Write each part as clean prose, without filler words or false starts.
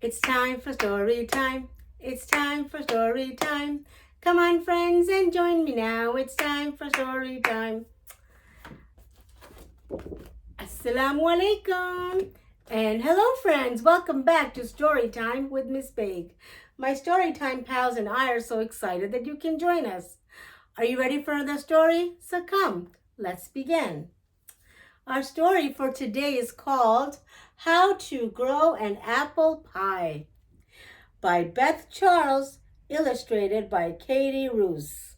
It's time for story time. It's time for story time. Come on, friends, and join me now. It's time for story time. Assalamu Alaikum. And hello, friends. Welcome back to Story Time with Miss Beg. My Story Time pals and I are so excited that you can join us. Are you ready for the story? So come, let's begin. Our story for today is called How to Grow an Apple Pie by Beth Charles, illustrated by Katie Roos.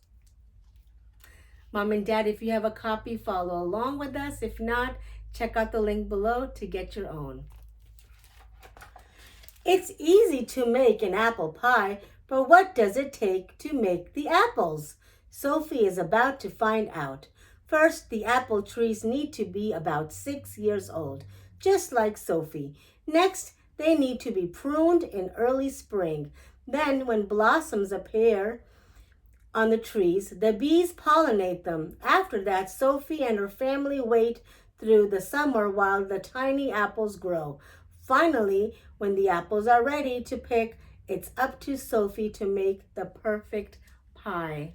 Mom and Dad, if you have a copy, follow along with us. If not, check out the link below to get your own. It's easy to make an apple pie, but what does it take to make the apples? Sophie is about to find out. First, the apple trees need to be about 6 years old, just like Sophie. Next, they need to be pruned in early spring. Then, when blossoms appear on the trees, the bees pollinate them. After that, Sophie and her family wait through the summer while the tiny apples grow. Finally, when the apples are ready to pick, it's up to Sophie to make the perfect pie.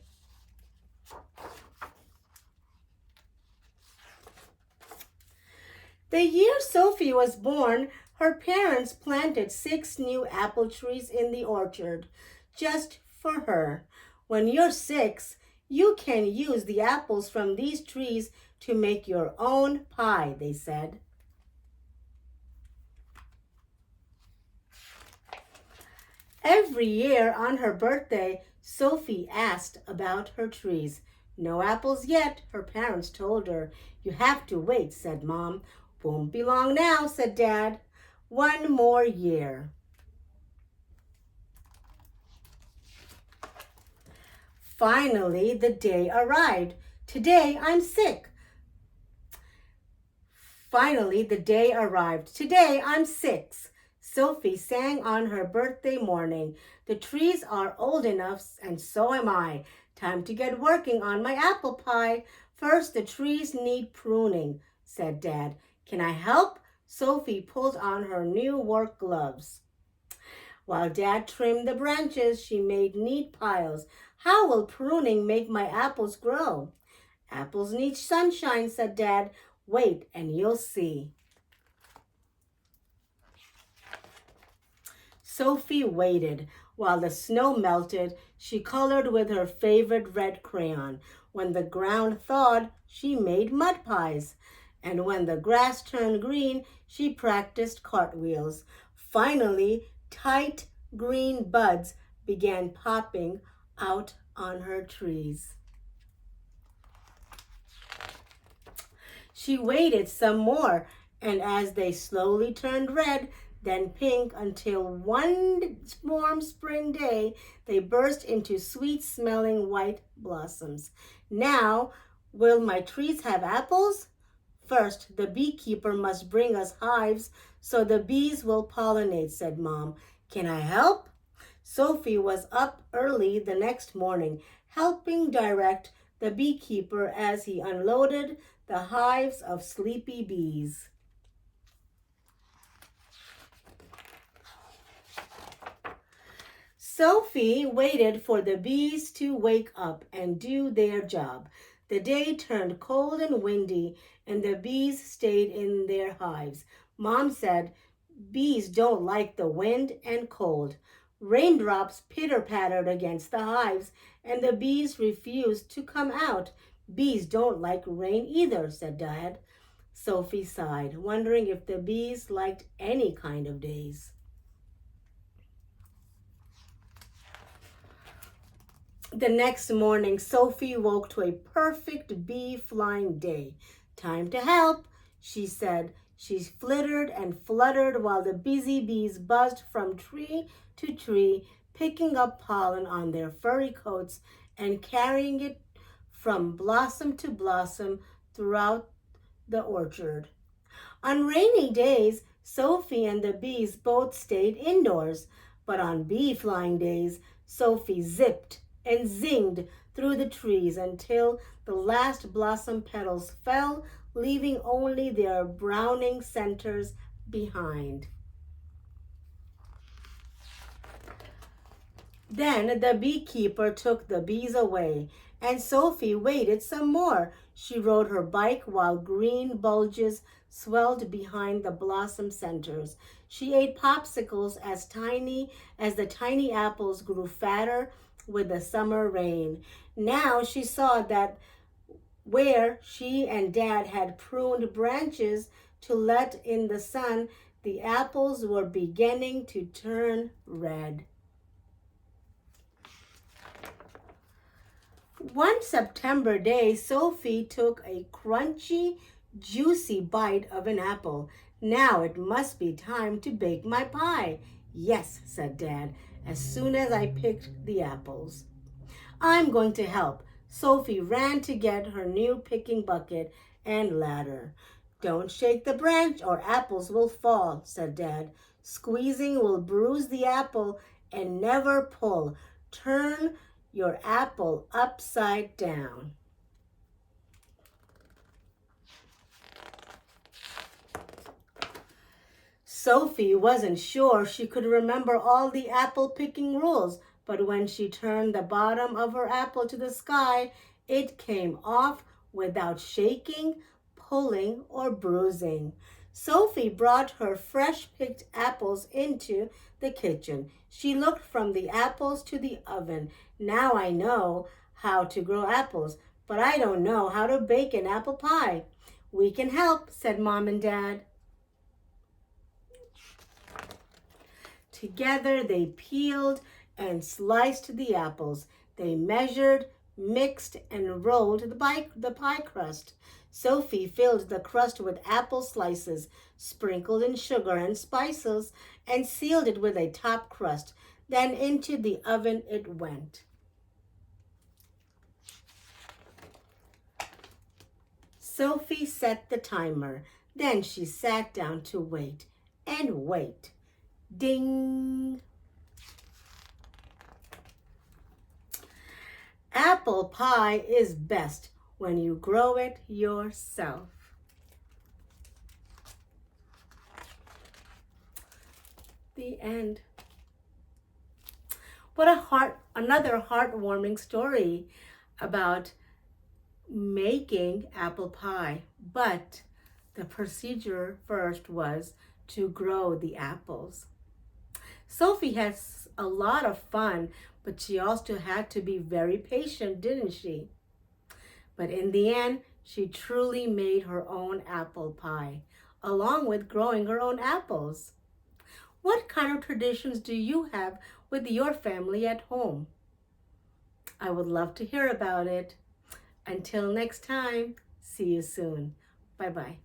The year Sophie was born, her parents planted 6 new apple trees in the orchard, just for her. When you're 6, you can use the apples from these trees to make your own pie, they said. Every year on her birthday, Sophie asked about her trees. No apples yet, her parents told her. You have to wait, said Mom. Won't be long now, said Dad. 1 more year. Finally, the day arrived. Today, I'm sick. Finally, the day arrived. Today, I'm 6. Sophie sang on her birthday morning. The trees are old enough, and so am I. Time to get working on my apple pie. First, the trees need pruning, said Dad. Can I help? Sophie pulled on her new work gloves. While Dad trimmed the branches, she made neat piles. How will pruning make my apples grow? Apples need sunshine, said Dad. Wait and you'll see. Sophie waited. While the snow melted, she colored with her favorite red crayon. When the ground thawed, she made mud pies. And when the grass turned green, she practiced cartwheels. Finally, tight green buds began popping out on her trees. She waited some more, and as they slowly turned red, then pink, until one warm spring day, they burst into sweet-smelling white blossoms. Now, will my trees have apples? First, the beekeeper must bring us hives so the bees will pollinate, said Mom. Can I help? Sophie was up early the next morning, helping direct the beekeeper as he unloaded the hives of sleepy bees. Sophie waited for the bees to wake up and do their job. The day turned cold and windy, and the bees stayed in their hives. Mom said, bees don't like the wind and cold. Raindrops pitter-pattered against the hives, and the bees refused to come out. Bees don't like rain either, said Dad. Sophie sighed, wondering if the bees liked any kind of days. The next morning, Sophie woke to a perfect bee-flying day. Time to help, she said. She flittered and fluttered while the busy bees buzzed from tree to tree, picking up pollen on their furry coats and carrying it from blossom to blossom throughout the orchard. On rainy days, Sophie and the bees both stayed indoors, but on bee-flying days, Sophie zipped and zinged through the trees until the last blossom petals fell, leaving only their browning centers behind. Then the beekeeper took the bees away, and Sophie waited some more. She rode her bike while green bulges swelled behind the blossom centers. She ate popsicles as the tiny apples grew fatter with the summer rain. Now she saw that where she and Dad had pruned branches to let in the sun, the apples were beginning to turn red. One September day, Sophie took a crunchy, juicy bite of an apple. Now it must be time to bake my pie. Yes, said Dad, as soon as I picked the apples. I'm going to help. Sophie ran to get her new picking bucket and ladder. Don't shake the branch or apples will fall, said Dad. Squeezing will bruise the apple and never pull. Turn your apple upside down. Sophie wasn't sure she could remember all the apple picking rules, but when she turned the bottom of her apple to the sky, it came off without shaking, pulling, or bruising. Sophie brought her fresh picked apples into the kitchen. She looked from the apples to the oven. Now I know how to grow apples, but I don't know how to bake an apple pie. We can help, said Mom and Dad. Together they peeled and sliced the apples. They measured, mixed, and rolled the pie crust. Sophie filled the crust with apple slices, sprinkled in sugar and spices, and sealed it with a top crust. Then into the oven it went. Sophie set the timer. Then she sat down to wait and wait. Ding! Apple pie is best when you grow it yourself. The end. Another heartwarming story about making apple pie. But the procedure first was to grow the apples. Sophie had a lot of fun, but she also had to be very patient, didn't she? But in the end, she truly made her own apple pie, along with growing her own apples. What kind of traditions do you have with your family at home? I would love to hear about it. Until next time, see you soon. Bye-bye.